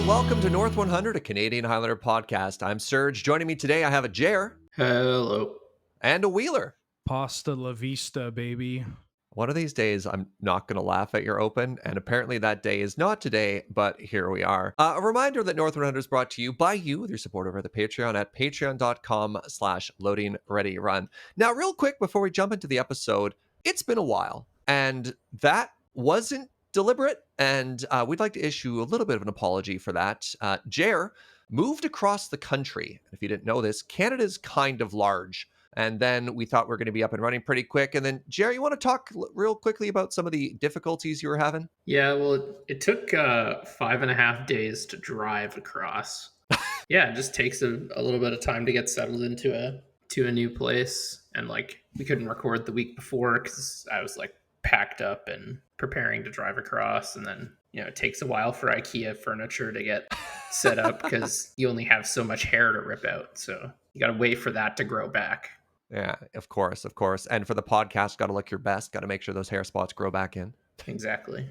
and welcome to North 100, a Canadian Highlander podcast. I'm Serge. Joining me today, I have a Jer Hello. and a Wheeler. Pasta la vista, baby. One of these days, I'm not going to laugh at your open, and apparently that day is not today, but here we are. A reminder that North 100 is brought to you by you with your support over the Patreon at patreon.com/loadingreadyrun. Now, real quick, before we jump into the episode, it's been a while, and that wasn't deliberate, and we'd like to issue a little bit of an apology for that. Jer moved across the country. If you didn't know this, Canada's kind of large. And then we thought we are going to be up and running pretty quick. And then, Jerry, you want to talk real quickly about some of the difficulties you were having? Yeah, well, it took 5.5 days to drive across. Yeah, it just takes a little bit of time to get settled into a new place. And like, we couldn't record the week before because I was like packed up and preparing to drive across. And then, it takes a while for IKEA furniture to get set up because you only have so much hair to rip out. So you got to wait for that to grow back. Yeah, of course. And for the podcast, got to look your best. Got to make sure those hair spots grow back in. Exactly.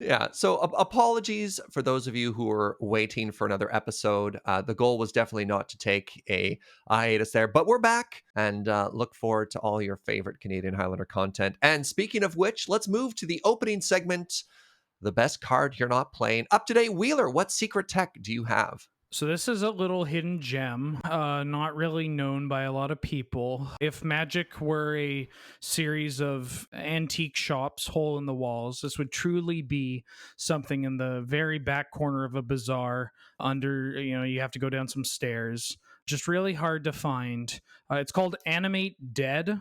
Yeah, so apologies for those of you who are waiting for another episode. The goal was definitely not to take a hiatus there, but we're back and look forward to all your favorite Canadian Highlander content. And speaking of which, let's move to the opening segment, the best card you're not playing. Up to date, Wheeler, what secret tech do you have? So this is a little hidden gem, not really known by a lot of people. If Magic were a series of antique shops, hole in the walls, this would truly be something in the very back corner of a bazaar under, you have to go down some stairs. Just really hard to find. It's called Animate Dead.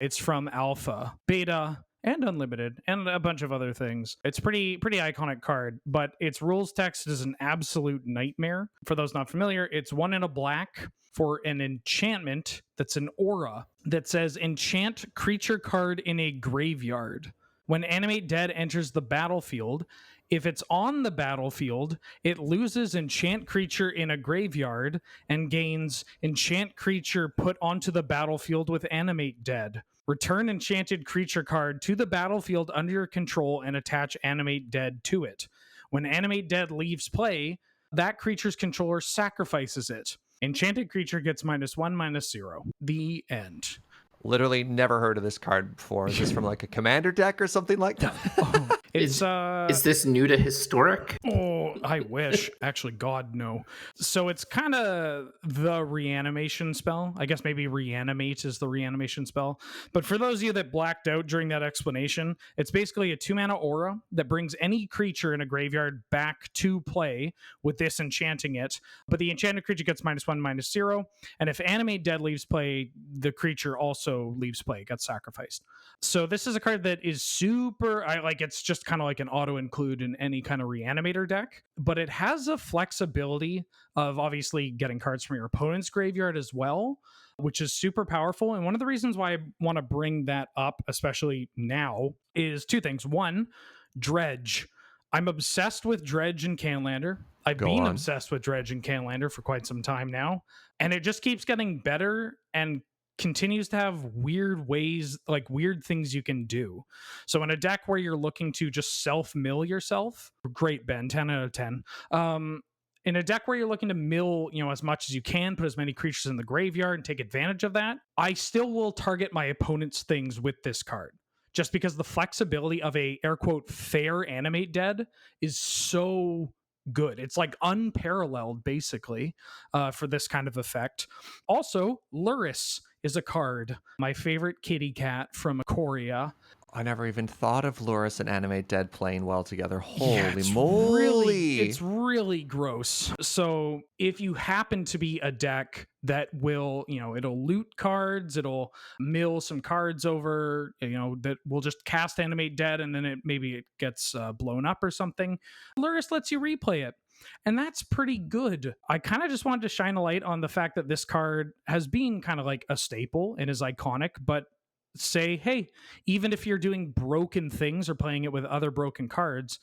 It's from Alpha, Beta, and Unlimited, and a bunch of other things. It's pretty iconic card, but its rules text is an absolute nightmare. For those not familiar, it's 1 in a black for an enchantment that's an aura that says enchant creature card in a graveyard. When Animate Dead enters the battlefield, if it's on the battlefield, it loses enchant creature in a graveyard and gains enchant creature put onto the battlefield with Animate Dead. Return enchanted creature card to the battlefield under your control and attach Animate Dead to it. When Animate Dead leaves play, that creature's controller sacrifices it. Enchanted creature gets -1/-0. The end. Literally never heard of this card before. Is this from like a commander deck or something like that? It's Is this new to Historic? Oh, I wish. Actually, God, no. So it's kind of the reanimation spell. I guess maybe reanimate is the reanimation spell. But for those of you that blacked out during that explanation, it's basically a 2-mana aura that brings any creature in a graveyard back to play with this enchanting it. But the enchanted creature gets -1/-0. And if Animate Dead leaves play, the creature also leaves play, gets sacrificed. So this is a card that is super, it's just kind of like an auto include in any kind of reanimator deck, but it has a flexibility of obviously getting cards from your opponent's graveyard as well, which is super powerful. And one of the reasons why I want to bring that up, especially now, is 2 things. 1, Dredge. I'm obsessed with Dredge and Canlander. I've been obsessed with Dredge and Canlander for quite some time now, and it just keeps getting better and continues to have weird ways, like weird things you can do. So in a deck where you're looking to just self-mill yourself, great, Ben, 10 out of 10. In a deck where you're looking to mill, as much as you can, put as many creatures in the graveyard and take advantage of that, I still will target my opponent's things with this card. Just because the flexibility of a, air quote, fair Animate Dead is so good. It's like unparalleled, basically, for this kind of effect. Also, Luris is a card. My favorite kitty cat from Korea. I never even thought of Luris and Animate Dead playing well together. Holy it's moly. It's really gross. So if you happen to be a deck that will, it'll loot cards, it'll mill some cards over, that will just cast Animate Dead and then it gets blown up or something, Luris lets you replay it. And that's pretty good. I kind of just wanted to shine a light on the fact that this card has been kind of like a staple and is iconic, but say, hey, even if you're doing broken things or playing it with other broken cards,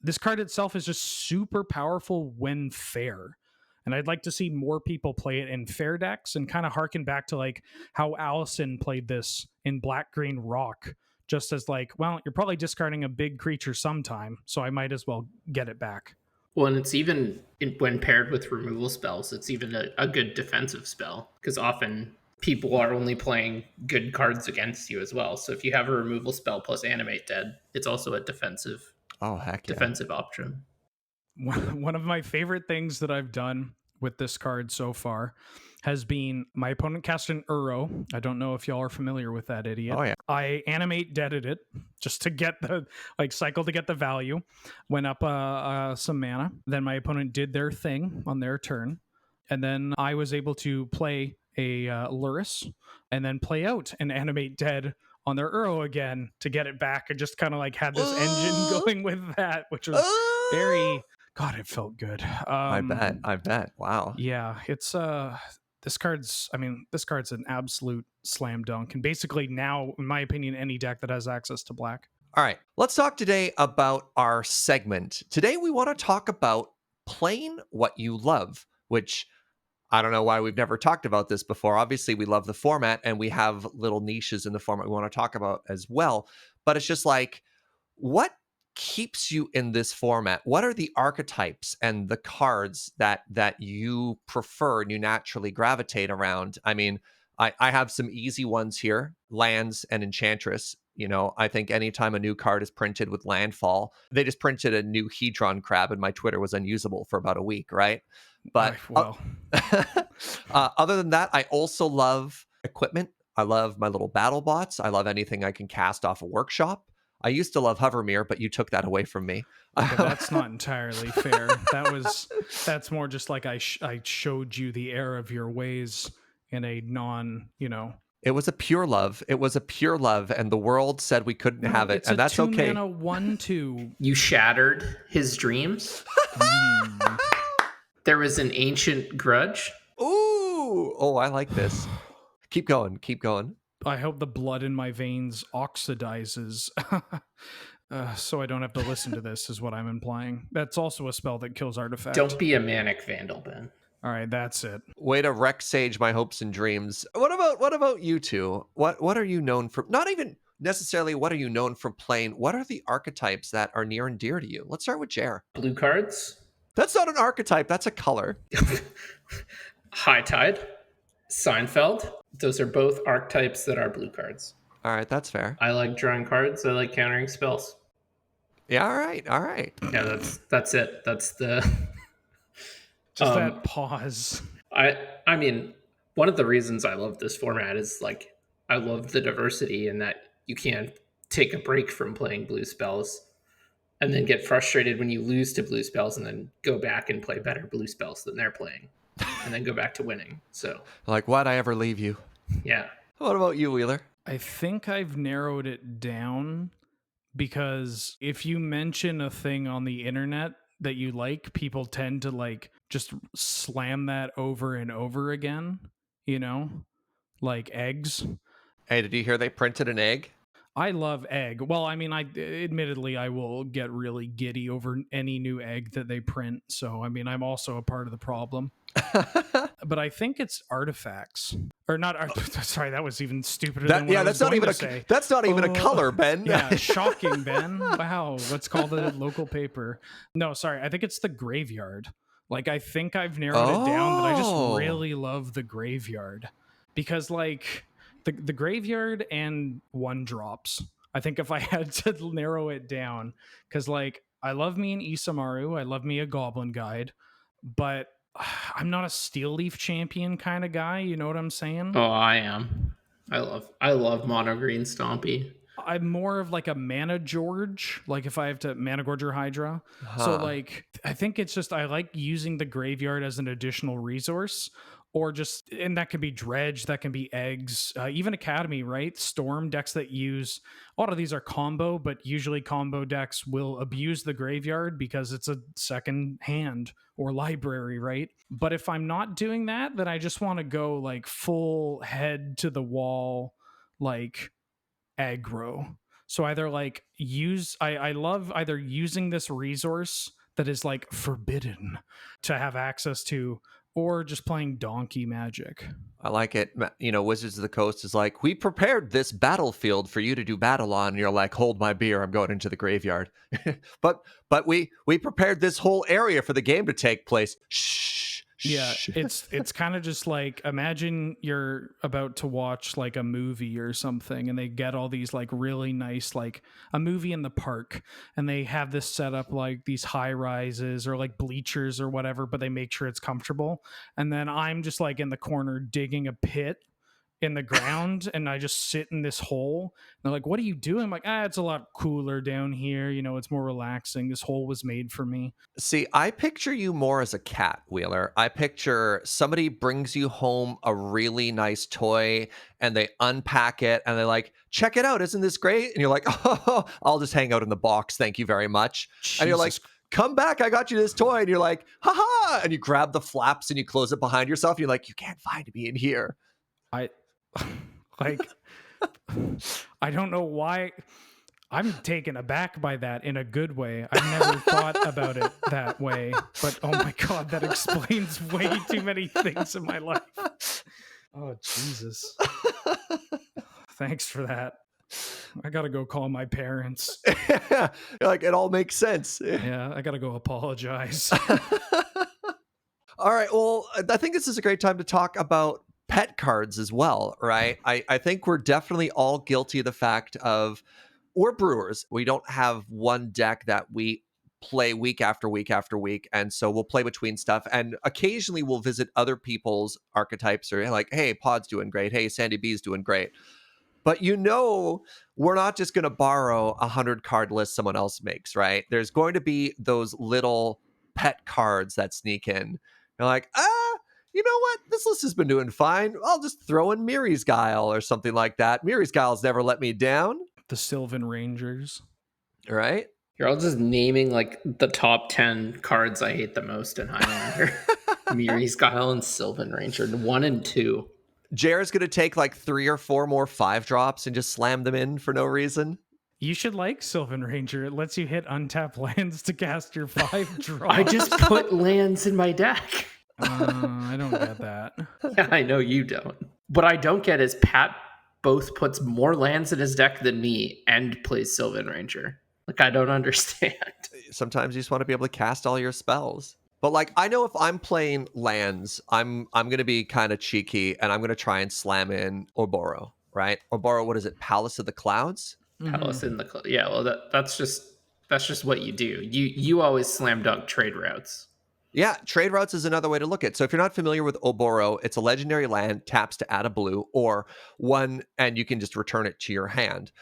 this card itself is just super powerful when fair. And I'd like to see more people play it in fair decks and kind of harken back to like how Allison played this in Black Green Rock, just as like, well, you're probably discarding a big creature sometime, so I might as well get it back. Well, and it's even when paired with removal spells, it's even a good defensive spell because often people are only playing good cards against you as well. So if you have a removal spell plus animate dead, it's also a Oh, heck yeah. defensive option. One of my favorite things that I've done with this card so far has been my opponent cast an Uro. I don't know if y'all are familiar with that idiot. Oh, yeah. I animate deaded it just to get the cycle to get the value. Went up some mana. Then my opponent did their thing on their turn, and then I was able to play a Luris and then play out and animate dead on their Uro again to get it back, and just kind of like had this engine going with that, which was very. God, it felt good. I bet. Wow. Yeah, it's this card's an absolute slam dunk. And basically now, in my opinion, any deck that has access to black. All right, let's talk today about our segment. Today we want to talk about playing what you love, which I don't know why we've never talked about this before. Obviously, we love the format and we have little niches in the format we want to talk about as well. But it's just like, what keeps you in this format? What are the archetypes and the cards that you prefer and you naturally gravitate around? I mean, I have some easy ones here: lands and enchantress. You know, I think anytime a new card is printed with landfall, they just printed a new Hedron crab and my Twitter was unusable for about a week, right? But Well, other than that, I also love equipment. I love my little battle bots. I love anything I can cast off a workshop. I used to love Hovermere, but you took that away from me. okay, that's not entirely fair. That's more just like I showed you the error of your ways in a non, It was a pure love. It was a pure love, and the world said we couldn't have it, and that's okay. It's a 2-mana 1/2. You shattered his dreams. There was an ancient grudge. Ooh, oh, I like this. Keep going. Keep going. I hope the blood in my veins oxidizes. So I don't have to listen to this, is what I'm implying. That's also a spell that kills artifacts. Don't be a manic vandal, Ben. All right, that's it. Way to wreck sage my hopes and dreams. What about you two? What are you known for? Not even necessarily what are you known for playing. What are the archetypes that are near and dear to you? Let's start with Jer. Blue cards. That's not an archetype. That's a color. High Tide. Seinfeld. Those are both archetypes that are blue cards. All right, that's fair. I like drawing cards. I like countering spells. Yeah, all right. Yeah, that's it. That's the just that pause. I mean, one of the reasons I love this format is like I love the diversity in that you can take a break from playing blue spells and then get frustrated when you lose to blue spells and then go back and play better blue spells than they're playing and then go back to winning. So like, why'd I ever leave you? Yeah. What about you, Wheeler? I think I've narrowed it down because if you mention a thing on the internet that you like, people tend to like just slam that over and over again, like eggs. Hey, did you hear they printed an egg? I love egg. Well, I mean, admittedly I will get really giddy over any new egg that they print. So, I mean, I'm also a part of the problem. But I think it's artifacts, or not. Sorry, that was even stupider than what I was going to say. That's not even a color, Ben. Yeah, shocking, Ben. Wow, let's call the local paper. No, sorry, I think it's the graveyard. Like, I think I've narrowed it down that I just really love the graveyard because, like, the graveyard and 1-drops. I think if I had to narrow it down, because like I love me an Isamaru, I love me a Goblin Guide, but I'm not a Steel Leaf champion kind of guy. You know what I'm saying? Oh, I am. I love mono green Stompy. I'm more of like a Mana George. Like if I have to Mana Gorge or Hydra. So like I think it's just I like using the graveyard as an additional resource. Or just, and that can be dredge, that can be eggs, even Academy, right? Storm decks that use, a lot of these are combo, but usually combo decks will abuse the graveyard because it's a second hand or library, right? But if I'm not doing that, then I just want to go like full head to the wall, like aggro. So either like I love either using this resource that is like forbidden to have access to, or just playing donkey magic. I like it. Wizards of the Coast is like, we prepared this battlefield for you to do battle on. And you're like, hold my beer, I'm going into the graveyard. but we prepared this whole area for the game to take place. Shh. Yeah, it's kind of just like, imagine you're about to watch like a movie or something, and they get all these like really nice, like a movie in the park, and they have this set up like these high rises or like bleachers or whatever, but they make sure it's comfortable. And then I'm just like in the corner digging a pit in the ground, and I just sit in this hole. And they're like, what are you doing? I'm like, it's a lot cooler down here, it's more relaxing. This hole was made for me. See, I picture you more as a cat, Wheeler. I picture somebody brings you home a really nice toy and they unpack it and they're like, check it out, isn't this great? And you're like, oh, I'll just hang out in the box, thank you very much. And you're like, come back, I got you this toy. And you're like, haha, and you grab the flaps and you close it behind yourself. You're like, you can't find me in here. I don't know why I'm taken aback by that in a good way. I've never thought about it that way, but oh my God, that explains way too many things in my life. Oh, Jesus. Thanks for that. I got to go call my parents. Like, it all makes sense. Yeah, I got to go apologize. All right. Well, I think this is a great time to talk about pet cards as well, right? I think we're definitely all guilty of the fact of, we're brewers. We don't have one deck that we play week after week after week. And so we'll play between stuff. And occasionally we'll visit other people's archetypes, or like, hey, Pod's doing great. Hey, Sandy B's doing great. But we're not just going to borrow 100 card list someone else makes, right? There's going to be those little pet cards that sneak in. You're like, you know what? This list has been doing fine. I'll just throw in Miri's Guile or something like that. Miri's Guile's never let me down. The Sylvan Rangers. Right? You're all just naming like the top 10 cards I hate the most in Highlander. Miri's Guile and Sylvan Ranger, 1 and 2. Jared's going to take like 3 or 4 more 5-drops and just slam them in for no reason. You should like Sylvan Ranger. It lets you hit untapped lands to cast your 5 drops. I just put lands in my deck. I don't get that. Yeah, I know you don't. What I don't get is Pat both puts more lands in his deck than me and plays Sylvan Ranger. Like, I don't understand. Sometimes you just want to be able to cast all your spells. But like, I know if I'm playing lands, I'm going to be kind of cheeky and I'm going to try and slam in Oboro, right? Oboro, what is it? Palace of the Clouds? Palace in the Clouds. Yeah, well, that's just what you do. You always slam dunk trade routes. Yeah, trade routes is another way to look at it. So if you're not familiar with Oboro, it's a legendary land, taps to add a blue, or one, and you can just return it to your hand.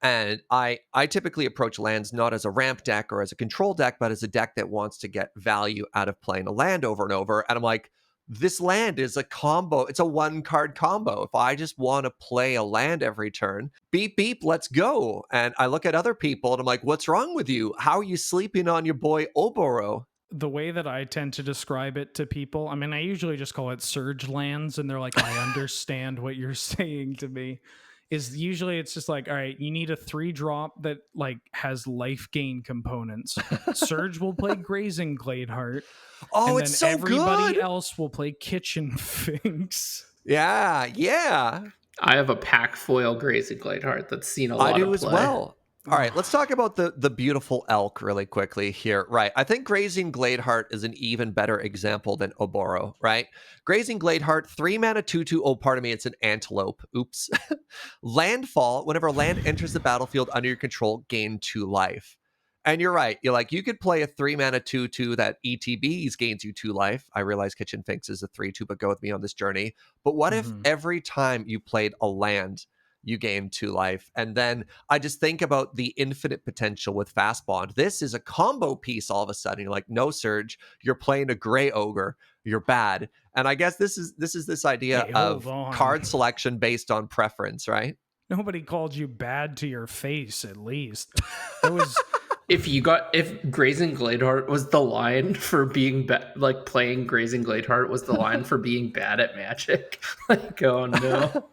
And I typically approach lands not as a ramp deck or as a control deck, but as a deck that wants to get value out of playing a land over and over. And I'm like, this land is a combo. It's a 1-card combo. If I just want to play a land every turn, beep, beep, let's go. And I look at other people and I'm like, what's wrong with you? How are you sleeping on your boy Oboro? The way that I tend to describe it to people, I mean, I usually just call it surge lands, and they're like, I understand what you're saying to me. Is usually it's just like, all right, you need a 3-drop that like has life gain components. Surge will play Grazing Gladeheart. Oh, and it's then so everybody good. else will play Kitchen Finks. Yeah. I have a pack foil Grazing Gladeheart that's seen a lot of play. I do as well. All right, let's talk about the beautiful elk really quickly here. Right, I think Grazing Gladeheart is an even better example than Oboro, right? Grazing Gladeheart, 3-mana 2/2. Oh, pardon me, it's an antelope. Oops. Landfall, whenever a land enters the battlefield under your control, gain 2 life. And you're right. You're like, you could play a 3-mana 2/2 that ETBs gains you 2 life. I realize Kitchen Finks is a 3/2, but go with me on this journey. But what if every time you played a land, you gain 2 life? And then I just think about the infinite potential with Fast Bond. This is a combo piece all of a sudden. You're like, no, Serge, you're playing a gray ogre. You're bad. And I guess this is this idea of card selection based on preference, right? Nobody called you bad to your face, at least. It was... If Grazing Gladeheart was the line for being like playing Grazing Gladeheart was the line for being bad at Magic, like, oh no.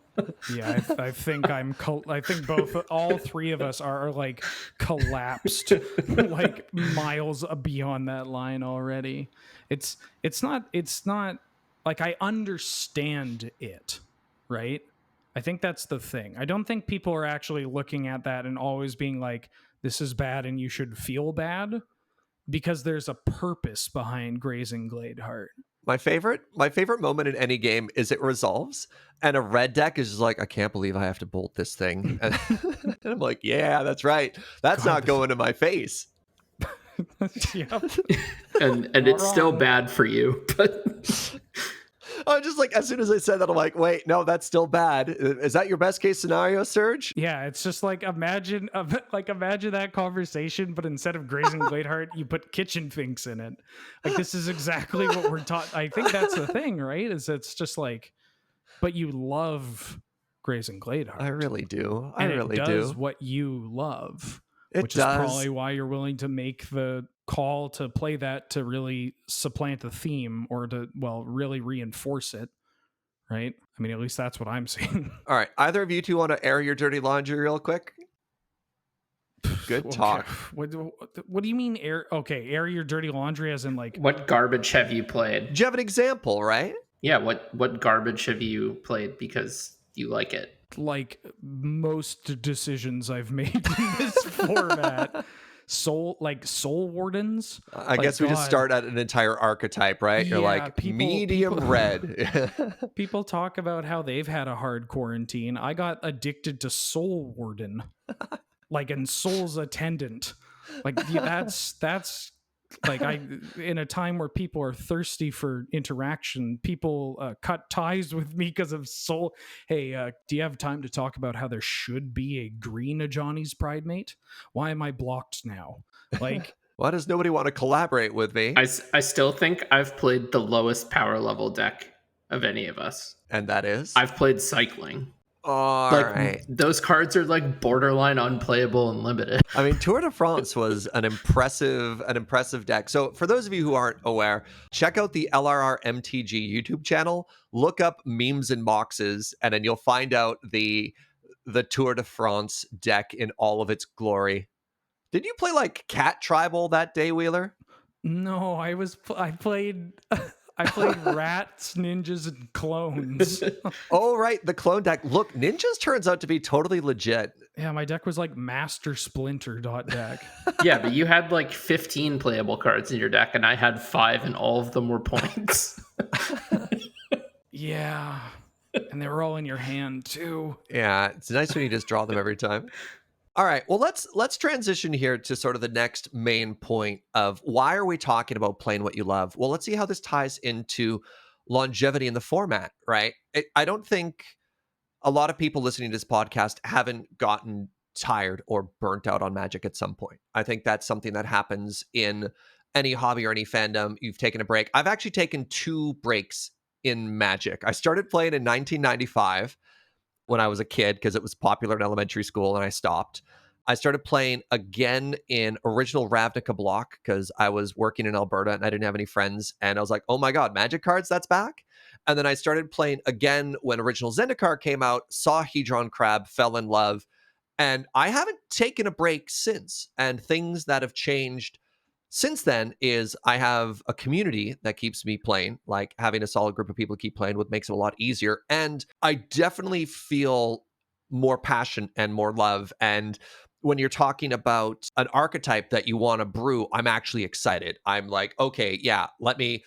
Yeah, I think I think all 3 of us are like collapsed like miles beyond that line already. It's not Like, I understand it, right? I think that's the thing. I don't think people are actually looking at that and always being like, this is bad and you should feel bad, because there's a purpose behind grazing Gladeheart. My favorite moment in any game is it resolves and a red deck is just like, I can't believe I have to bolt this thing. And I'm like, yeah, that's right. That's God, not going to my face. Yep. And Not it's still wrong. bad for you, but I'm just like, as soon as I said that, I'm like, wait, no, that's still bad. Is that your best case scenario, Serge? Yeah, it's just like imagine that conversation, but instead of grazing Gladeheart, you put kitchen finks in it. Like, this is exactly what we're taught. I think that's the thing, right? Is it's just like, but you love grazing Gladeheart. I really do. I and really it does do. what you love, It which does. is probably why you're willing to make the call to play that, to really supplant the theme, or to, well, really reinforce it. Right? I mean, at least that's what I'm seeing. All right. Either of you two want to air your dirty laundry real quick? Good talk. Okay. What do you mean air? Okay, air your dirty laundry as in like, what garbage have you played? Do you have an example, right? Yeah, what garbage have you played because you like it? like most decisions I've made in this format. Soul Wardens. I guess we just God. start at an entire archetype, right? You're Yeah, like medium red. People talk about how they've had a hard quarantine. I got addicted to Soul Warden, like, and Soul's Attendant. Like, yeah, that's like, in a time where people are thirsty for interaction, people cut ties with me because of Soul. Hey, do you have time to talk about how there should be a green Johnny's Pride Mate? Why am I blocked now? Like, why does nobody want to collaborate with me? I still think I've played the lowest power level deck of any of us. And that is? I've played Cycling. All Like, right. those cards are like borderline unplayable and limited. I mean, Tour de France was an impressive deck. So for those of you who aren't aware, check out the LRR MTG YouTube channel, look up memes and boxes, and then you'll find out the Tour de France deck in all of its glory. Did you play like Cat Tribal that day, Wheeler? no, I played rats, ninjas, and clones. Oh, right. The clone deck. Look, Ninjas turns out to be totally legit. Yeah, my deck was like Master Splinter deck. Yeah, but you had like 15 playable cards in your deck, and I had 5, and all of them were points. Yeah, and they were all in your hand too. Yeah, it's nice when you just draw them every time. All right, well, let's transition here to sort of the next main point of why are we talking about playing what you love? Well, let's see how this ties into longevity in the format, right? I don't think a lot of people listening to this podcast haven't gotten tired or burnt out on Magic at some point. I think that's something that happens in any hobby or any fandom. You've taken a break. I've actually taken 2 breaks in Magic. I started playing in 1995 when I was a kid because it was popular in elementary school, and I stopped. I started playing again in original Ravnica block because I was working in Alberta and I didn't have any friends, and I was like, oh my god, Magic cards, that's back. And then I started playing again when original Zendikar came out, saw Hedron Crab, fell in love, and I haven't taken a break since. And things that have changed since then is I have a community that keeps me playing. Like, having a solid group of people to keep playing with makes it a lot easier. And I definitely feel more passion and more love. And when you're talking about an archetype that you want to brew, I'm actually excited. I'm like, okay, yeah, let me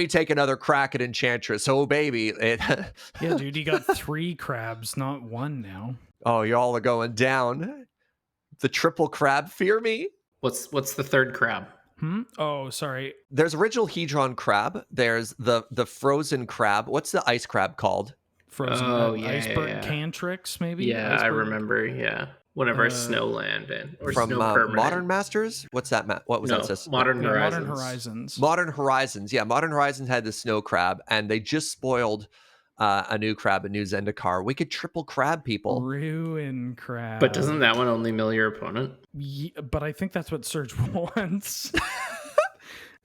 take another crack at Enchantress. Oh, baby. Yeah, dude, you got 3 crabs, not 1 now. Oh, y'all are going down. The triple crab, fear me. What's the third crab? Oh, sorry. There's original Hedron crab. There's the frozen crab. What's the ice crab called? Frozen iceberg yeah. Cantrix, maybe? Yeah, iceberg? I remember. Yeah, whenever Snowland or from Snow Permanent. Modern Masters. What's that? What was that? Modern Horizons. Modern Horizons. Modern Horizons. Yeah, Modern Horizons had the snow crab, and they just spoiled a new crab, a new Zendikar. We could triple crab people. Ruin crab. But doesn't that one only mill your opponent? Yeah, but I think that's what Serge wants.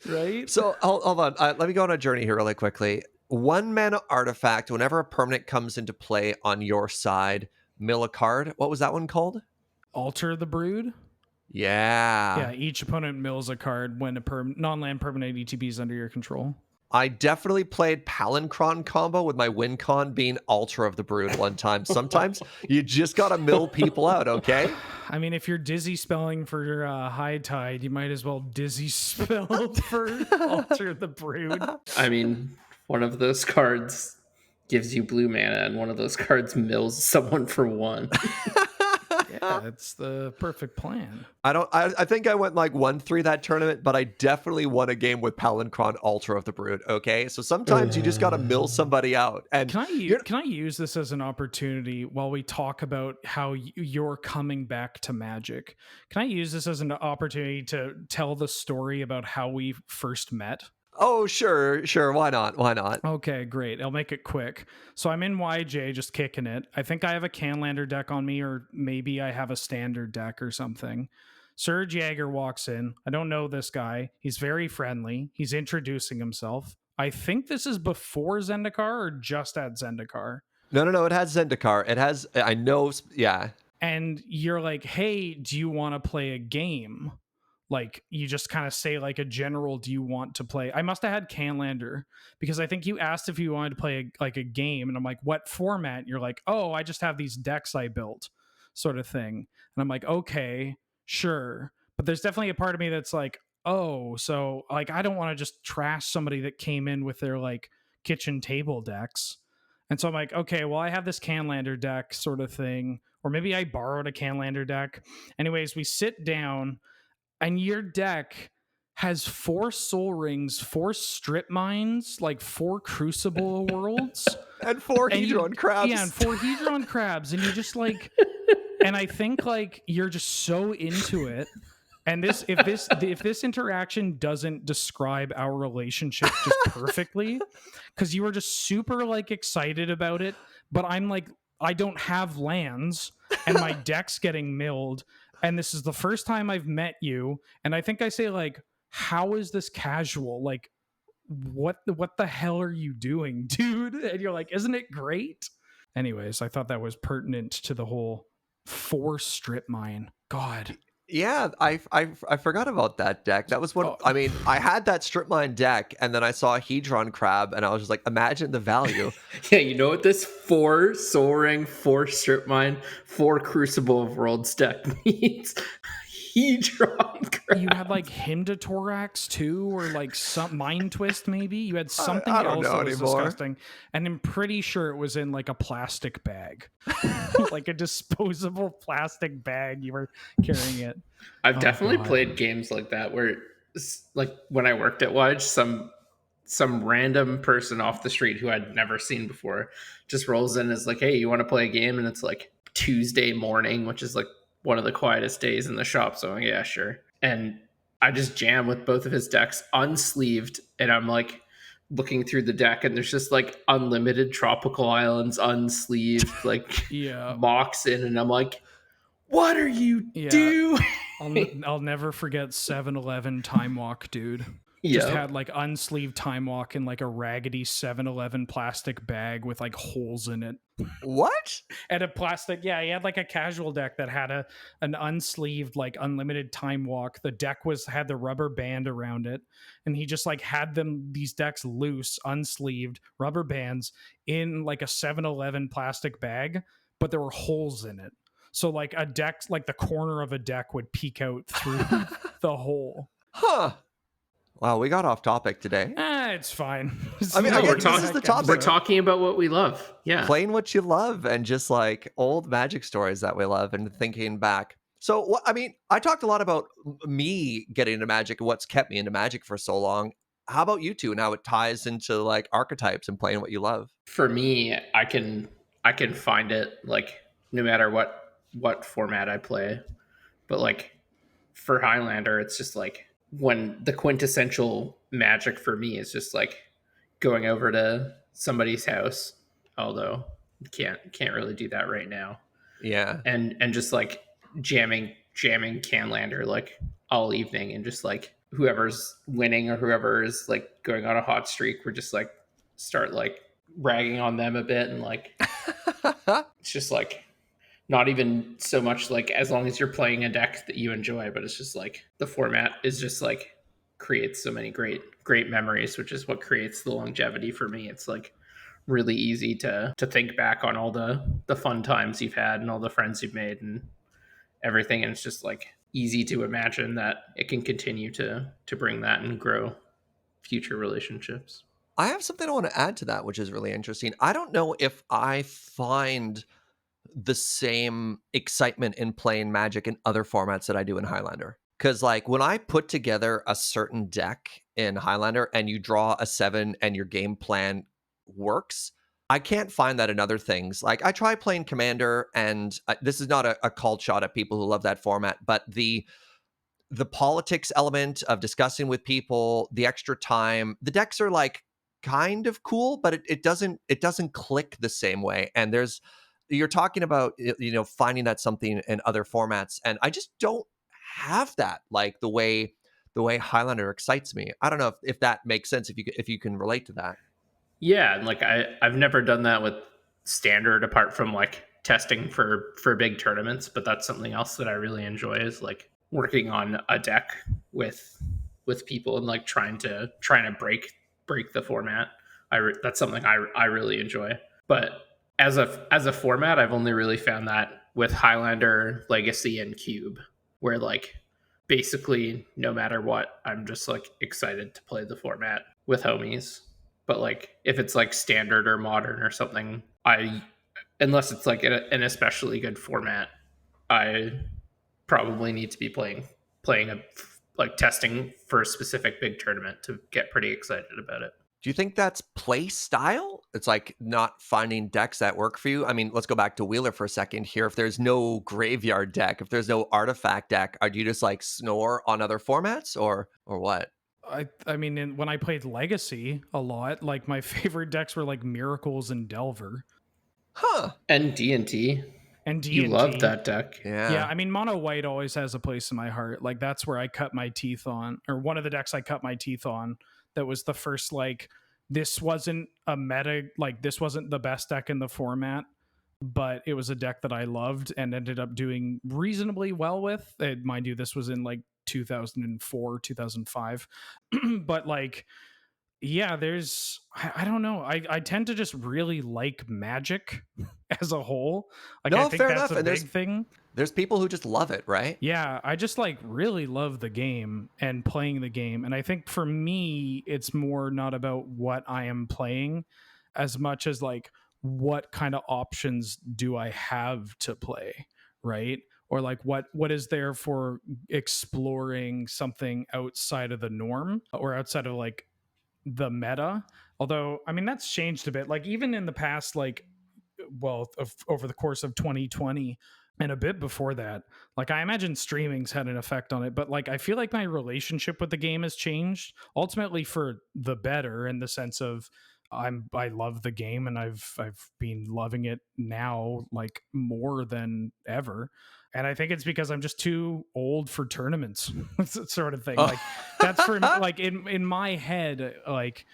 Right? So hold on. Let me go on a journey here really quickly. 1 mana artifact. Whenever a permanent comes into play on your side, mill a card. What was that one called? Alter the Brood. Yeah. Yeah, each opponent mills a card when a non-land permanent ETB is under your control. I definitely played Palancron combo with my win con being Altar of the Brood one time. Sometimes you just gotta mill people out, okay? I mean, if you're dizzy spelling for High Tide, you might as well dizzy spell for Alter the Brood. I mean, one of those cards gives you blue mana, and one of those cards mills someone for 1. Yeah, it's the perfect plan. I think I went like 1-3 that tournament, but I definitely won a game with Palancron Altar of the Brood, okay? So sometimes you just gotta mill somebody out. And Can I use this as an opportunity while we talk about how you're coming back to Magic? Can I use this as an opportunity to tell the story about how we first met? oh, sure, why not? Why not? Okay, great. I'll make it quick. So I'm in YJ just kicking it. I think I have a Canlander deck on me, or maybe I have a standard deck or something. Serge Yager walks in. I don't know this guy. He's very friendly. He's introducing himself. I think this is before Zendikar or just at Zendikar. No, it has Zendikar. It has, I know, yeah. And you're like, hey, do you want to play a game? Like, you just kind of say like a general, do you want to play? I must have had Canlander, because I think you asked if you wanted to play a game, and I'm like, what format? You're like, oh, I just have these decks I built, sort of thing. And I'm like, okay, sure. But there's definitely a part of me that's like, oh, so like I don't want to just trash somebody that came in with their like kitchen table decks. And so I'm like, okay, well, I have this Canlander deck, sort of thing. Or maybe I borrowed a Canlander deck. Anyways, we sit down, and your deck has 4 Soul Rings, 4 Strip Mines, like 4 Crucible Worlds, and 4 Hedron Crabs. Yeah, and 4 Hedron Crabs, and you just like, and I think like you're just so into it. And if this interaction doesn't describe our relationship just perfectly, because you were just super like excited about it, but I'm like, I don't have lands, and my deck's getting milled. And this is the first time I've met you. And I think I say like, how is this casual? Like, what the hell are you doing, dude? And you're like, isn't it great? Anyways, I thought that was pertinent to the whole 4 Strip Mine. God. Yeah, I forgot about that deck. That was one. I mean, I had that Strip Mine deck, and then I saw a Hedron Crab, and I was just like, imagine the value. Yeah, you know what this 4 Soul Ring, 4 Strip Mine, 4 Crucible of Worlds deck means? Hedron Crab. You had like Hymnothorax too, or like some Mind Twist maybe. You had something I don't else know that was anymore. disgusting, and I'm pretty sure it was in like a plastic bag, like a disposable plastic bag. You were carrying it. I've definitely God. played games like that where, like when I worked at Wedge, some random person off the street who I'd never seen before just rolls in and is like, hey, you want to play a game? And it's like Tuesday morning, which is like one of the quietest days in the shop. So I'm like, yeah, sure. And I just jam with both of his decks unsleeved. And I'm like looking through the deck, and there's just like unlimited tropical islands unsleeved, like Yeah. mocks in. And I'm like, what are you doing? I'll never forget 7-Eleven Time Walk, dude. Just had like unsleeved Time Walk in like a raggedy 7-Eleven plastic bag with like holes in it. What? And a plastic, yeah, he had like a casual deck that had an unsleeved like unlimited Time Walk. The deck had the rubber band around it, and he just like had these decks loose, unsleeved, rubber bands in like a 7-Eleven plastic bag, but there were holes in it. So like a deck, like the corner of a deck would peek out through the hole. Huh. Wow, we got off topic today. It's fine. I mean, No, this is the topic. We're talking about what we love. Yeah. Playing what you love, and just like old Magic stories that we love, and thinking back. So, I mean, I talked a lot about me getting into Magic and what's kept me into Magic for so long. How about you two? And how it ties into like archetypes and playing what you love. For me, I can find it like no matter what format I play. But like for Highlander, it's just like when the quintessential Magic for me is just like going over to somebody's house, although can't really do that right now. Yeah. And just like jamming Canlander like all evening, and just like whoever's winning or whoever is like going on a hot streak, we're just like start like ragging on them a bit, and like it's just like not even so much like as long as you're playing a deck that you enjoy, but it's just like the format is just like creates so many great memories, which is what creates the longevity for me. It's like really easy to think back on all the fun times you've had and all the friends you've made and everything, and it's just like easy to imagine that it can continue to bring that and grow future relationships. I have something I want to add to that, which is really interesting. I don't know if I find the same excitement in playing Magic in other formats that I do in Highlander. Because, like, when I put together a certain deck in Highlander and you draw a 7 and your game plan works, I can't find that in other things. Like, I try playing Commander, and this is not a called shot at people who love that format, but the politics element of discussing with people, the extra time, the decks are like kind of cool, but it doesn't click the same way. And you're talking about, finding that something in other formats, and I just don't have that, like the way Highlander excites me. I don't know if that makes sense, if you can relate to that. Yeah, and like I've never done that with standard apart from like testing for big tournaments, but that's something else that I really enjoy is like working on a deck with people and like trying to break the format. That's something I really enjoy. But as a format, I've only really found that with Highlander, Legacy, and Cube, where like basically no matter what, I'm just like excited to play the format with homies. But like if it's like standard or modern or something, I unless it's like an especially good format, I probably need to be playing a like testing for a specific big tournament to get pretty excited about it. Do you think that's play style? It's like not finding decks that work for you. I mean, let's go back to Wheeler for a second here. If there's no graveyard deck, if there's no artifact deck, do you just like snore on other formats, or what? I mean, when I played Legacy a lot, like my favorite decks were like Miracles and Delver Huh. And D&T, and you D&T. love that deck. Yeah, I mean, Mono White always has a place in my heart. Like that's where I cut my teeth on, or one of the decks I cut my teeth on. That was the first like this wasn't a meta, like this wasn't the best deck in the format, but it was a deck that I loved and ended up doing reasonably well with. And mind you, this was in like 2004, 2005, but like yeah, I don't know. I tend to just really like Magic as a whole. Like I No, think fair that's enough. a And big thing. there's people who just love it, right? Yeah, I just like really love the game and playing the game. And I think for me, it's more not about what I am playing as much as like what kind of options do I have to play, right? Or like what is there for exploring something outside of the norm or outside of like the meta. Although, I mean, that's changed a bit. Like even in the past, like over the course of 2020 and a bit before that, like I imagine streaming's had an effect on it, but like I feel like my relationship with the game has changed ultimately for the better in the sense of I love the game and I've been loving it now like more than ever. And I think it's because I'm just too old for tournaments, sort of thing. Oh. Like that's for like in my head, like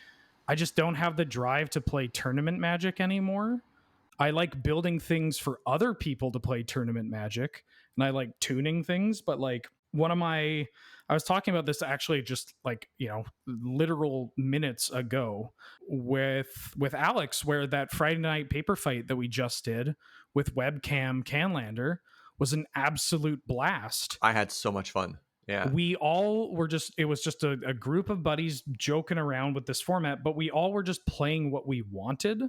I just don't have the drive to play tournament Magic anymore. I like building things for other people to play tournament Magic, and I like tuning things. But like I was talking about this actually just like literal minutes ago with Alex, where that Friday night paper fight that we just did with webcam Canlander was an absolute blast. I had so much fun. Yeah. We all were it was just a group of buddies joking around with this format, but we all were just playing what we wanted.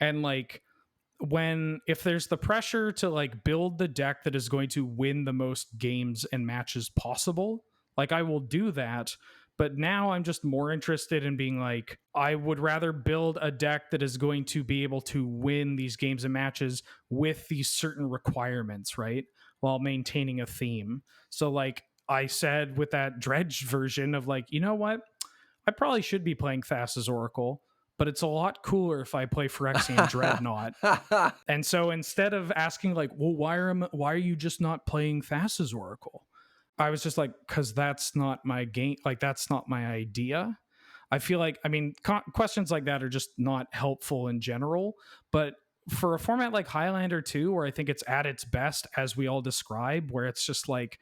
And like if there's the pressure to like build the deck that is going to win the most games and matches possible, like I will do that. But now I'm just more interested in being like, I would rather build a deck that is going to be able to win these games and matches with these certain requirements, right? While maintaining a theme. So like I said with that Dredge version of like, you know what? I probably should be playing Thassa's Oracle, but it's a lot cooler if I play Phyrexian Dreadnought. And so instead of asking like, well, why are you just not playing Thassa's Oracle? I was just like, because that's not my game. Like, that's not my idea. I feel like, I mean, questions like that are just not helpful in general. But for a format like Highlander 2, where I think it's at its best, as we all describe, where it's just like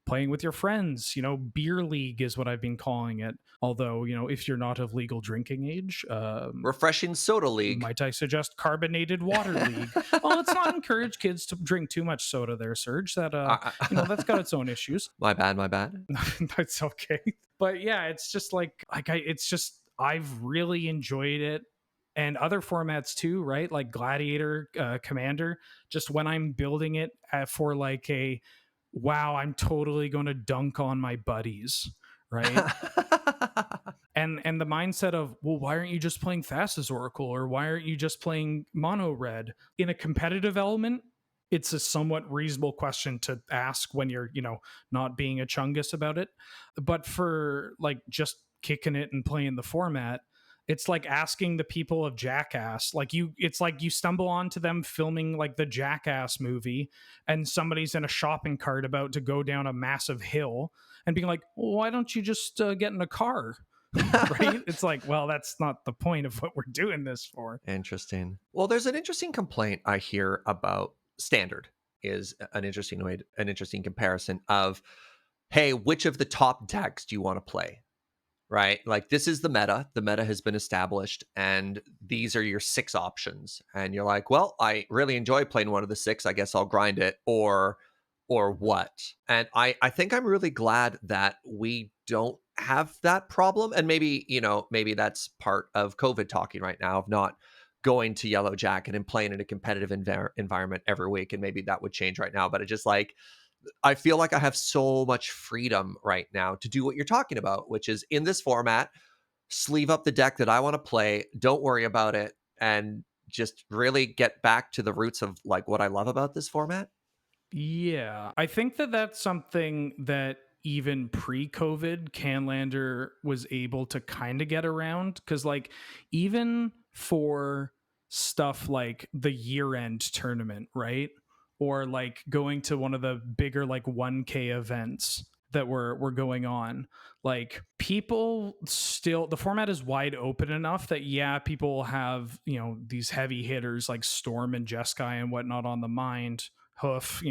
playing with your friends. Beer league is what I've been calling it. Although, if you're not of legal drinking age, Refreshing soda league. might I suggest carbonated water league? Well, let's not encourage kids to drink too much soda there, Serge. That that's got its own issues. My bad. That's okay. But yeah, it's just I've really enjoyed it. And other formats too, right? Like Gladiator, Commander, just when I'm building it for like wow, I'm totally going to dunk on my buddies, right? And the mindset of, well, why aren't you just playing Thassa's Oracle, or why aren't you just playing mono red? In a competitive element, it's a somewhat reasonable question to ask when you're, not being a chungus about it. But for like just kicking it and playing the format, it's like asking the people of Jackass. It's like you stumble onto them filming like the Jackass movie, and somebody's in a shopping cart about to go down a massive hill, and being like, well, why don't you just get in a car? Right? It's like, well, that's not the point of what we're doing this for. Interesting. Well, there's an interesting complaint I hear about Standard is an interesting comparison of, hey, which of the top decks do you want to play? Right? Like, this is the meta. The meta has been established, and these are your 6 options. And you're like, well, I really enjoy playing one of the 6. I guess I'll grind it, or what? And I think I'm really glad that we don't have that problem. And maybe, maybe that's part of COVID talking right now, of not going to Yellow Jacket and playing in a competitive environment every week. And maybe that would change right now. But it just like, I feel like I have so much freedom right now to do what you're talking about, which is in this format, sleeve up the deck that I want to play, don't worry about it, and just really get back to the roots of like what I love about this format. Yeah, I think that's something that even pre-COVID, Canlander was able to kind of get around, because like even for stuff like the year-end tournament, right? Or like going to one of the bigger like 1K events that were going on, like people still, the format is wide open enough that people will have these heavy hitters like Storm and Jeskai and whatnot on the mind, Hoof,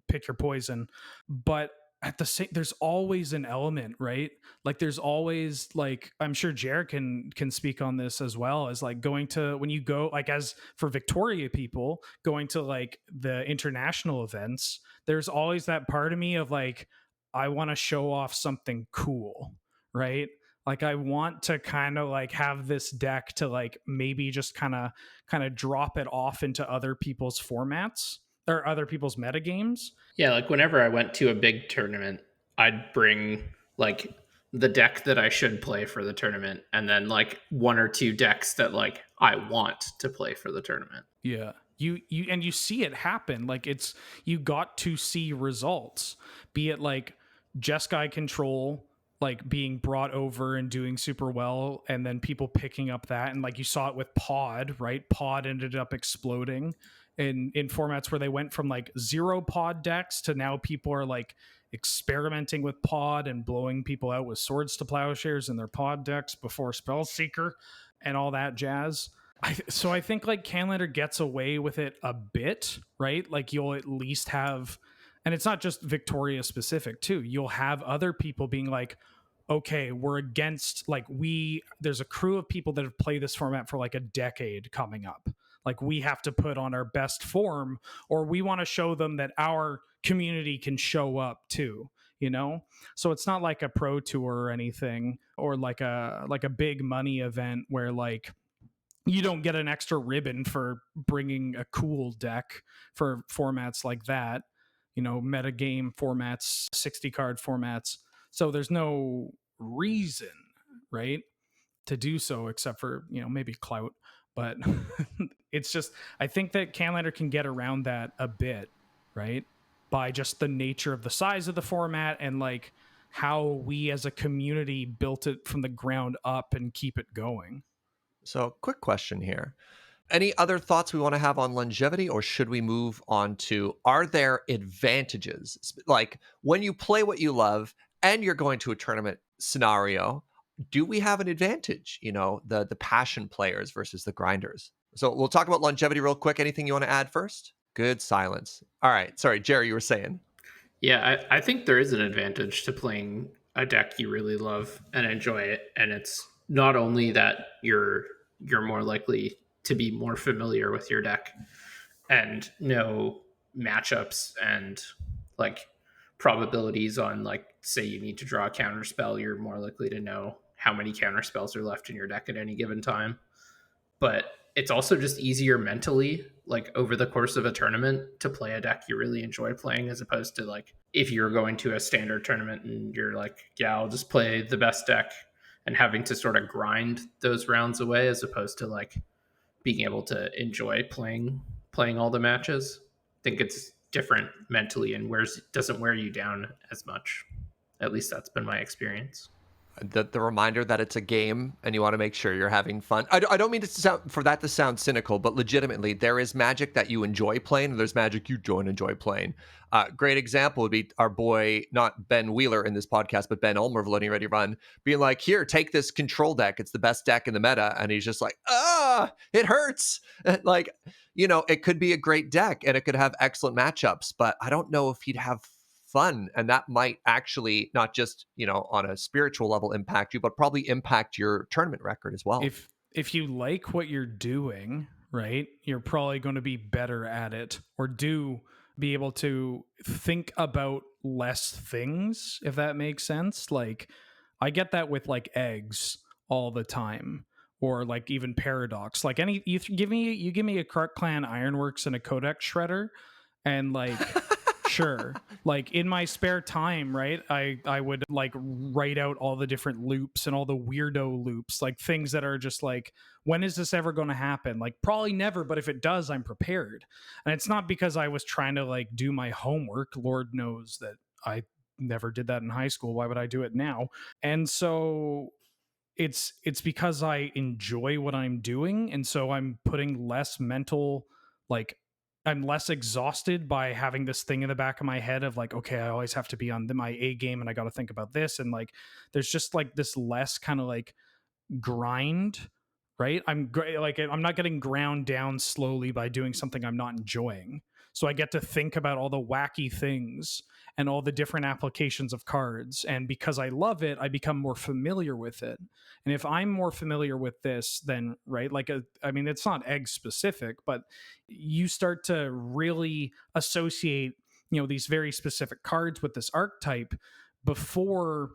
pick your poison. But at the same, there's always an element, right? Like there's always, like, I'm sure Jared can speak on this as well, as like going to, when you go, like, as for Victoria people going to like the international events, there's always that part of me of like, I want to show off something cool, right? Like I want to kind of like have this deck to like maybe just kind of drop it off into other people's formats or other people's metagames. Yeah, like whenever I went to a big tournament, I'd bring like the deck that I should play for the tournament, and then like 1 or 2 decks that like I want to play for the tournament. Yeah. You see it happen. Like it's, you got to see results, be it like Jeskai control like being brought over and doing super well, and then people picking up that, and like you saw it with Pod, right? Pod ended up exploding in formats where they went from like 0 pod decks to now people are like experimenting with Pod and blowing people out with Swords to Plowshares in their Pod decks before Spellseeker and all that jazz. So I think like Canlander gets away with it a bit, right? Like you'll at least have, and it's not just Victoria specific too, you'll have other people being like, okay, we're against, like, there's a crew of people that have played this format for like a decade coming up. Like we have to put on our best form, or we want to show them that our community can show up too, So it's not like a pro tour or anything, or like a big money event where like you don't get an extra ribbon for bringing a cool deck for formats like that, metagame formats, 60 card formats. So there's no reason, right, to do so except for, maybe clout. But it's just, I think that Canlander can get around that a bit, right, by just the nature of the size of the format and like how we as a community built it from the ground up and keep it going. So, quick question here. Any other thoughts we want to have on longevity, or should we move on to, are there advantages? Like when you play what you love and you're going to a tournament scenario, do we have an advantage? The passion players versus the grinders. So we'll talk about longevity real quick. Anything you want to add first? Good silence. All right. Sorry, Jerry, you were saying. Yeah, I think there is an advantage to playing a deck you really love and enjoy it, and it's not only that you're more likely to be more familiar with your deck and know matchups and like probabilities on, like, say you need to draw a counter spell, you're more likely to know how many counter spells are left in your deck at any given time. But it's also just easier mentally, like over the course of a tournament, to play a deck you really enjoy playing, as opposed to like if you're going to a standard tournament and you're like, yeah, I'll just play the best deck, and having to sort of grind those rounds away, as opposed to like being able to enjoy playing all the matches. I think it's different mentally and doesn't wear you down as much. At least that's been my experience. The reminder that it's a game and you want to make sure you're having fun. I don't mean to sound for that to sound cynical, but legitimately, there is magic that you enjoy playing, and there's magic you don't enjoy playing. Great example would be our boy, not Ben Wheeler in this podcast, but Ben Ulmer of Loading Ready Run, being like, "Here, take this control deck. It's the best deck in the meta," and he's just like, it hurts." Like, it could be a great deck and it could have excellent matchups, but I don't know if he'd have fun, and that might actually not just on a spiritual level impact you, but probably impact your tournament record as well. If you like what you're doing, right, you're probably going to be better at it, or be able to think about less things, if that makes sense. Like, I get that with like eggs all the time, or like even Paradox. Like, you give me a Krark Clan Ironworks and a Codex Shredder, and like sure, like in my spare time, right, I would like write out all the different loops and all the weirdo loops, like things that are just like, when is this ever going to happen? Like, probably never, but if it does, I'm prepared. And it's not because I was trying to like do my homework. Lord knows that I never did that in high school. Why would I do it now? And so it's because I enjoy what I'm doing, and so I'm putting less mental, like, I'm less exhausted by having this thing in the back of my head of like, okay, I always have to be on my A game and I got to think about this, and like there's just like this less kind of like grind, right? Like, I'm not getting ground down slowly by doing something I'm not enjoying. So I get to think about all the wacky things and all the different applications of cards, and because I love it, I become more familiar with it. And if I'm more familiar with this, then right, like I mean, it's not egg specific, but you start to really associate these very specific cards with this archetype before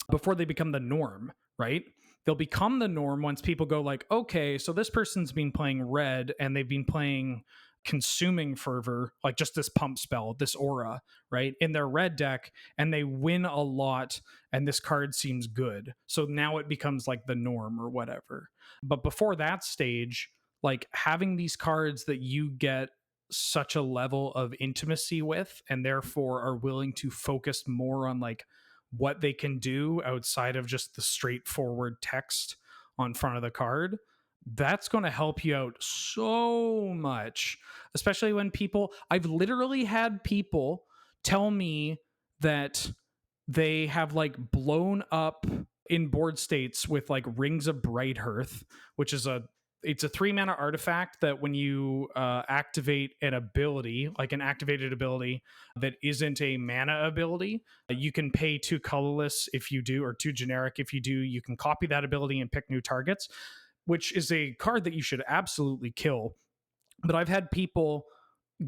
they become the norm, right? They'll become the norm once people go like, okay, so this person's been playing red and they've been playing Consuming Fervor, like just this pump spell, this aura, right, in their red deck, and they win a lot, and this card seems good. So now it becomes like the norm or whatever. But before that stage, like having these cards that you get such a level of intimacy with, and therefore are willing to focus more on like what they can do outside of just the straightforward text on front of the card, that's going to help you out so much. Especially when I've literally had people tell me that they have like blown up in board states with like Rings of Brighthearth, which is it's a 3-mana artifact that when you activate an ability, like an activated ability that isn't a mana ability, you can pay 2 colorless if you do, or 2 generic if you do. You can copy that ability and pick new targets, which is a card that you should absolutely kill. But I've had people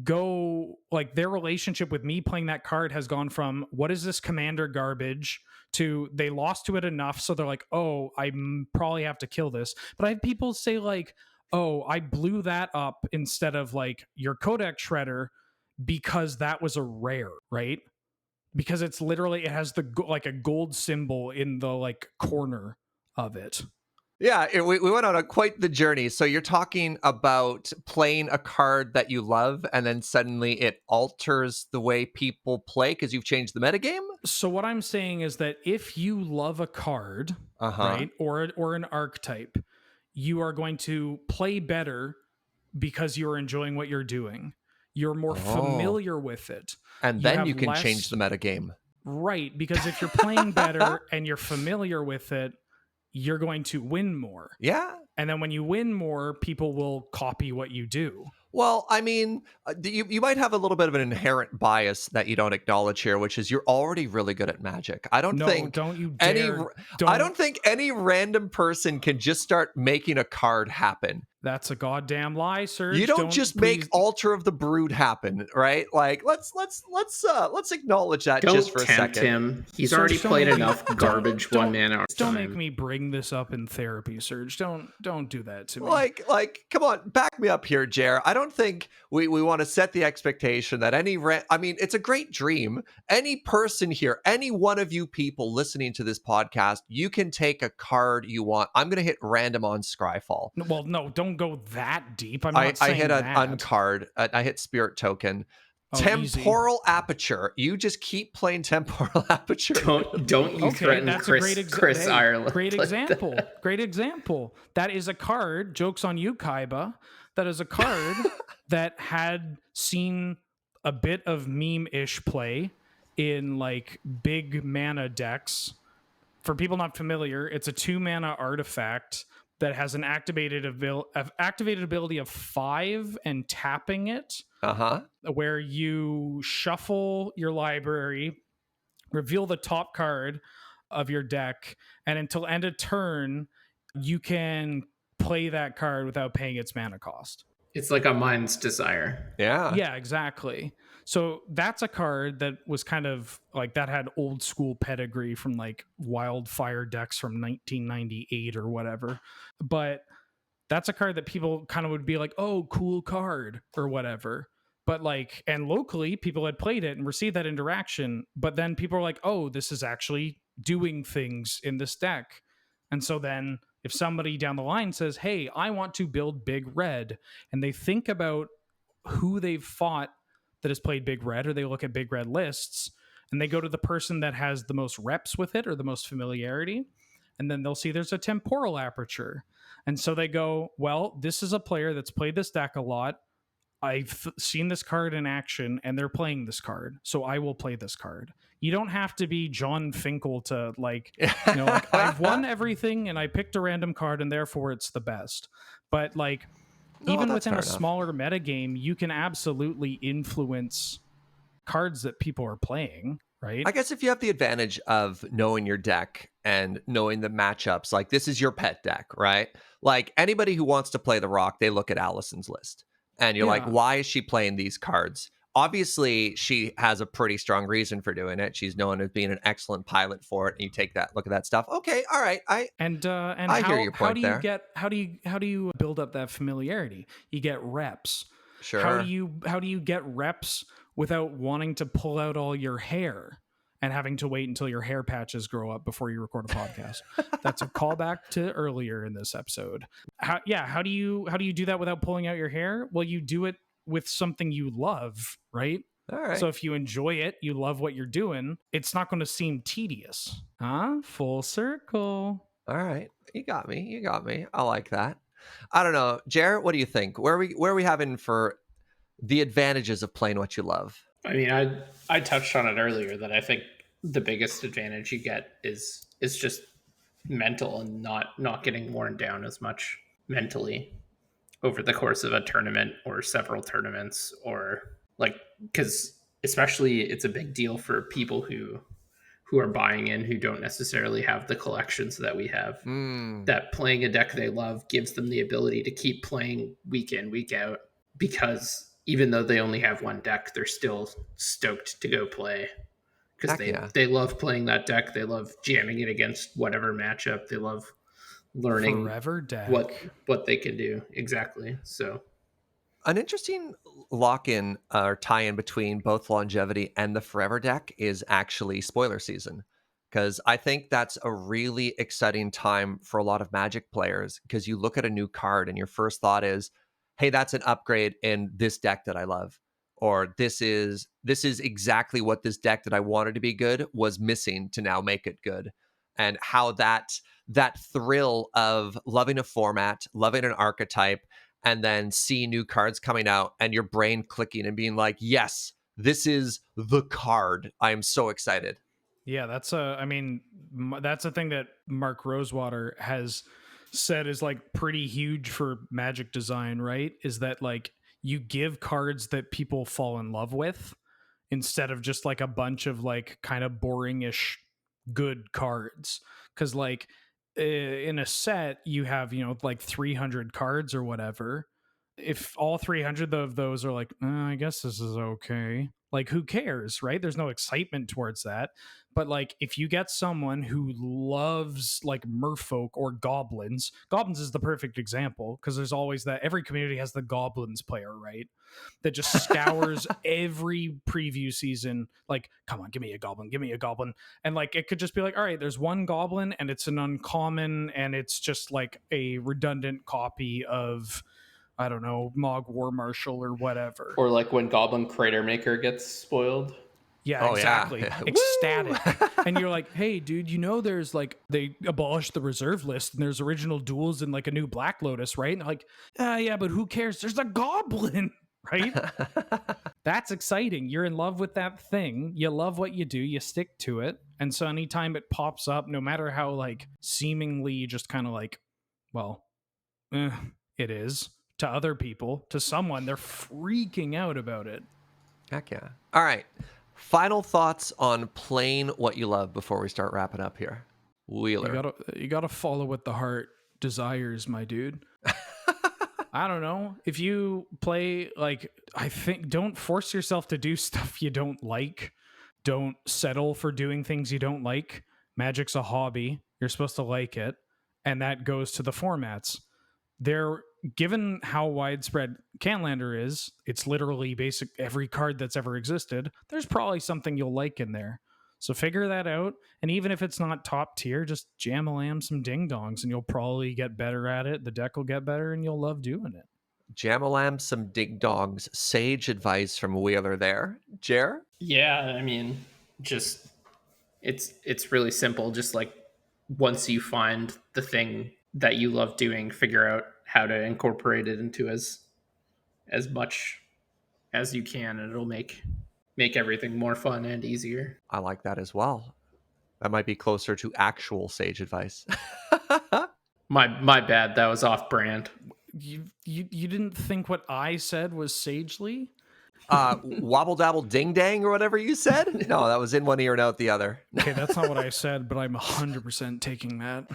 go like, their relationship with me playing that card has gone from, what is this commander garbage, to they lost to it enough so they're like, oh, I probably have to kill this. But I have people say like, oh, I blew that up instead of like your Codex Shredder because that was a rare, right? Because it's literally, it has like a gold symbol in the like corner of it. Yeah, we went on quite the journey. So you're talking about playing a card that you love, and then suddenly it alters the way people play because you've changed the metagame? So what I'm saying is that if you love a card, right, or an archetype, you are going to play better because you're enjoying what you're doing. You're more familiar with it. And then you can change the metagame. Right, because if you're playing better and you're familiar with it, you're going to win more. Yeah. And then when you win more, people will copy what you do. Well, I mean, you might have a little bit of an inherent bias that you don't acknowledge here, which is you're already really good at Magic. No, don't you Any dare. I Don't. don't think any random person can just start making a card happen. That's a goddamn lie, You Serge. don't Don't just make please. Altar of the Brood happen, right? Like let's acknowledge that just Don't for a tempt second. him. He's Serge, already don't played make me- enough garbage don't- one man hours Don't make time. me bring this up in therapy, Serge. Don't do that to me. Like, come on, back me up here, Jer. I don't think we want to set the expectation that I mean, it's a great dream. Any person here, any one of you people listening to this podcast, you can take a card you want. I'm going to hit random on Scryfall. Well, no, don't go that deep. I'm I not saying hit an that. uncard. I hit Spirit Token. Oh, Temporal Aperture. You just keep playing Temporal Aperture. Don't you threaten that's Chris, a great Chris Ireland. Great like example. that. Great example. That is a card. Joke's on you, Kaiba. That is a card that had seen a bit of meme-ish play in like big mana decks. For people not familiar, it's a 2-mana artifact that has an activated ability of 5 and tapping it, where you shuffle your library, reveal the top card of your deck, and until end of turn, you can play that card without paying its mana cost. It's like a mind's desire. Yeah, exactly. So that's a card that was kind of like that had old school pedigree from like Wildfire decks from 1998 or whatever. But that's a card that people kind of would be like, oh, cool card or whatever. But like, and locally, people had played it and received that interaction. But then people are like, oh, this is actually doing things in this deck. And so then if somebody down the line says, hey, I want to build Big Red, and they think about who they've fought that has played Big Red, or they look at Big Red lists, and they go to the person that has the most reps with it or the most familiarity, and then they'll see there's a temporal aperture. And so they go, well, this is a player that's played this deck a lot. I've seen this card in action, and they're playing this card, so I will play this card. You don't have to be John Finkel to like, like I've won everything and I picked a random card and therefore it's the best. But like, even within a smaller metagame, you can absolutely influence cards that people are playing, right? I guess if you have the advantage of knowing your deck and knowing the matchups, like this is your pet deck, right? Like anybody who wants to play the Rock, they look at Allison's list. And you're like, why is she playing these cards? Obviously, she has a pretty strong reason for doing it. She's known as being an excellent pilot for it. And you take that look at that stuff. Okay, all right. I hear your point there. How do you build up that familiarity? You get reps. Sure. How do you get reps without wanting to pull out all your hair and having to wait until your hair patches grow up before you record a podcast? That's a callback to earlier in this episode. How do you do that without pulling out your hair? Well, you do it with something you love, right? All right. So if you enjoy it, you love what you're doing, it's not going to seem tedious. Full circle. All right. You got me. I like that. I don't know. Jarrett, what do you think? Where are we having for the advantages of playing what you love? I mean, I touched on it earlier that I think the biggest advantage you get is just mental and not getting worn down as much mentally over the course of a tournament or several tournaments, or like, because especially it's a big deal for people who are buying in, who don't necessarily have the collections that we have. That playing a deck they love gives them the ability to keep playing week in, week out, because even though they only have one deck, they're still stoked to go play because they love playing that deck. They love jamming it against whatever matchup. They love learning Forever deck. what they can do. Exactly. So an interesting lock-in or tie-in between both longevity and the forever deck is actually spoiler season, because I think that's a really exciting time for a lot of Magic players, because you look at a new card and your first thought is, hey, that's an upgrade in this deck that I love, or this is exactly what this deck that I wanted to be good was missing to now make it good. And how that thrill of loving a format, loving an archetype, and then see new cards coming out and your brain clicking and being like, yes, this is the card. I am so excited. Yeah, that's a thing that Mark Rosewater has said is like pretty huge for Magic design, right? Is that like you give cards that people fall in love with instead of just like a bunch of like kind of boringish good cards. Because like in a set you have, you know, like 300 cards or whatever. If all 300 of those are like, I guess this is okay, like who cares, right? There's no excitement towards that. But like if you get someone who loves like merfolk or goblins is the perfect example, because there's always that, every community has the goblins player, right, that just scours every preview season, like, come on, give me a goblin. And like it could just be like, all right, there's one goblin and it's an uncommon and it's just like a redundant copy of, I don't know, Mog War Marshal or whatever. Or like when Goblin Crater Maker gets spoiled. Yeah, Oh, exactly. yeah. Ecstatic. Woo! And you're like, hey, dude, you know, there's like, they abolished the reserve list and there's original duels in like a new Black Lotus, right? And like, yeah, but who cares? There's a goblin, right? That's exciting. You're in love with that thing. You love what you do. You stick to it. And so anytime it pops up, no matter how like seemingly just kind of like, well, it is to other people, to someone, they're freaking out about it. Heck yeah. All right. Final thoughts on playing what you love before we start wrapping up here. Wheeler. You gotta follow what the heart desires, my dude. I don't know. If you play, like, I think, don't force yourself to do stuff you don't like. Don't settle for doing things you don't like. Magic's a hobby. You're supposed to like it. And that goes to the formats. Given how widespread Canlander is, it's literally basic every card that's ever existed. There's probably something you'll like in there. So figure that out. And even if it's not top tier, just jam-a-lam some ding-dongs and you'll probably get better at it. The deck will get better and you'll love doing it. Jam-a-lam some ding-dongs. Sage advice from Wheeler there. Jer? Yeah, I mean, just it's really simple. Just like once you find the thing that you love doing, figure out how to incorporate it into as much as you can, and it'll make everything more fun and easier. I like that as well. That might be closer to actual sage advice. My bad. That was off brand. You didn't think what I said was sagely? Wobble dabble ding dang or whatever you said? No, that was in one ear and out the other. Okay, that's not what I said, but I'm 100% taking that.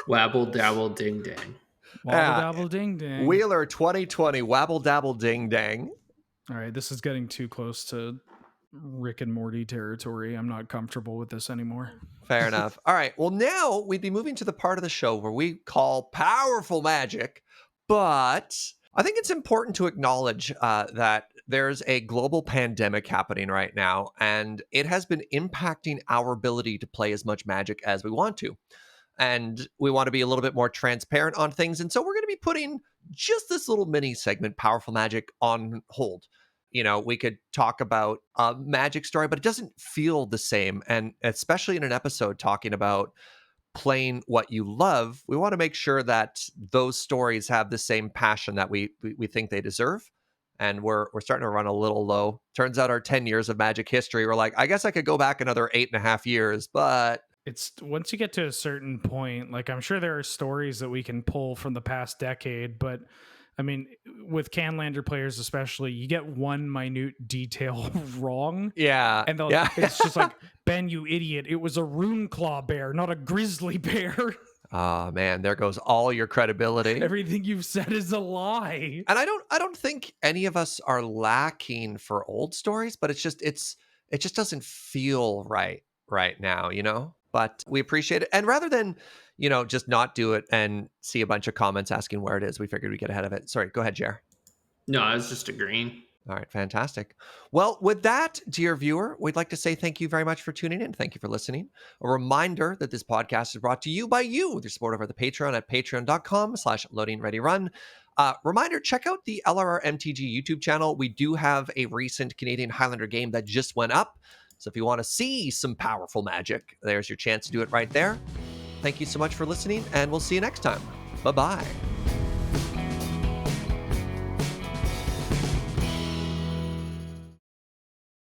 Wabble dabble ding dang. Wobble dabble ding dang. Wheeler 2020, wabble dabble ding dang. All right, this is getting too close to Rick and Morty territory. I'm not comfortable with this anymore. Fair enough. All right. Well, now we'd be moving to the part of the show where we call powerful magic. But I think it's important to acknowledge that there's a global pandemic happening right now, and it has been impacting our ability to play as much Magic as we want to. And we want to be a little bit more transparent on things. And so we're going to be putting just this little mini segment, Powerful Magic, on hold. You know, we could talk about a Magic story, but it doesn't feel the same. And especially in an episode talking about playing what you love, we want to make sure that those stories have the same passion that we think they deserve. And we're starting to run a little low. Turns out our 10 years of Magic history, we're like, I guess I could go back another 8.5 years, but it's once you get to a certain point, like I'm sure there are stories that we can pull from the past decade, but I mean, with Canlander players especially, you get one minute detail wrong. Yeah. And it's just like, Ben, you idiot. It was a rune claw bear, not a grizzly bear. Oh man, there goes all your credibility. Everything you've said is a lie. And I don't think any of us are lacking for old stories, but it just doesn't feel right now, you know? But we appreciate it. And rather than, you know, just not do it and see a bunch of comments asking where it is, we figured we'd get ahead of it. Sorry, go ahead, Jer. No, I was just agreeing. All right, fantastic. Well, with that, dear viewer, we'd like to say thank you very much for tuning in. Thank you for listening. A reminder that this podcast is brought to you by you with your support over the Patreon at patreon.com/loadingreadyrun. Reminder, check out the LRR MTG YouTube channel. We do have a recent Canadian Highlander game that just went up. So if you want to see some powerful magic, there's your chance to do it right there. Thank you so much for listening, and we'll see you next time. Bye-bye.